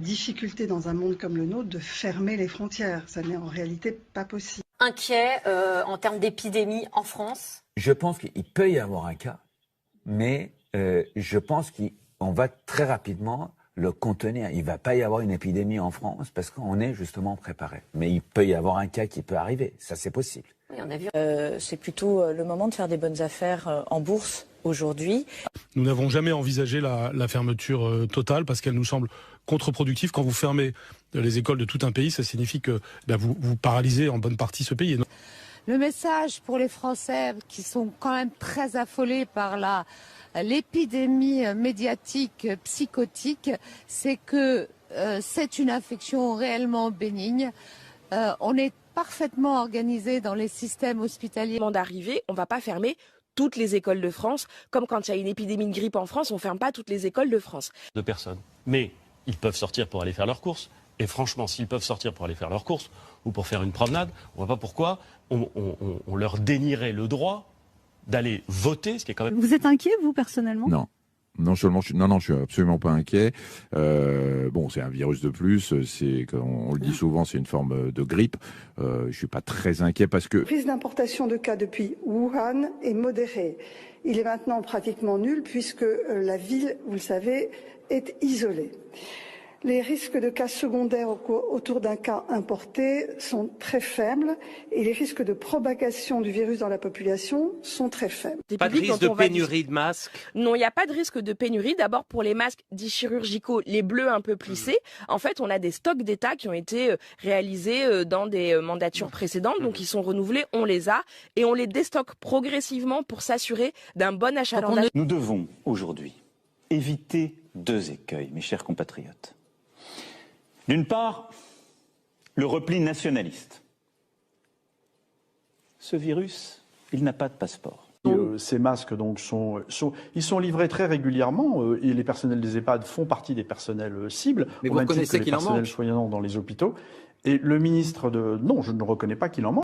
Difficulté dans un monde comme le nôtre de fermer les frontières. Ça n'est en réalité pas possible. Inquiet en termes d'épidémie en France? Je pense qu'il peut y avoir un cas, mais je pense qu'on va très rapidement le contenir. Il ne va pas y avoir une épidémie en France parce qu'on est justement préparé. Mais il peut y avoir un cas qui peut arriver. Ça, c'est possible. Oui, on a vu. C'est plutôt le moment de faire des bonnes affaires en bourse aujourd'hui. Nous n'avons jamais envisagé la fermeture totale parce qu'elle nous semble contre-productive. Quand vous fermez les écoles de tout un pays, ça signifie que vous paralysez en bonne partie ce pays. Le message pour les Français qui sont quand même très affolés par l'épidémie médiatique psychotique, c'est que c'est une infection réellement bénigne. On est parfaitement organisé dans les systèmes hospitaliers. D'arriver, on ne va pas fermer toutes les écoles de France, comme quand il y a une épidémie de grippe en France, on ne ferme pas toutes les écoles de France. De personnes. Mais ils peuvent sortir pour aller faire leurs courses. Et franchement, s'ils peuvent sortir pour aller faire leurs courses ou pour faire une promenade, on ne voit pas pourquoi on leur dénierait le droit d'aller voter, ce qui est quand même... Vous êtes inquiet, vous, personnellement? Non. Non seulement je suis absolument pas inquiet. Bon, c'est un virus de plus. C'est, on le dit souvent, c'est une forme de grippe. Je suis pas très inquiet parce que La prise d'importation de cas depuis Wuhan est modérée. Il est maintenant pratiquement nul puisque la ville, vous le savez, est isolée. Les risques de cas secondaires autour d'un cas importé sont très faibles et les risques de propagation du virus dans la population sont très faibles. Pas de risque de pénurie de masques? Non, il n'y a pas de risque de pénurie. D'abord, pour les masques dits chirurgicaux, les bleus un peu plissés, en fait, on a des stocks d'État qui ont été réalisés dans des mandatures précédentes, donc ils sont renouvelés, on les a, et on les déstocke progressivement pour s'assurer d'un bon achalandage. Nous devons aujourd'hui éviter deux écueils, mes chers compatriotes. D'une part, le repli nationaliste. Ce virus, il n'a pas de passeport. Ces masques donc ils sont livrés très régulièrement et les personnels des EHPAD font partie des personnels cibles. Mais vous reconnaissez qu'il en manque? Les personnels soignants dans les hôpitaux. Et le ministre non, je ne reconnais pas qu'il en manque.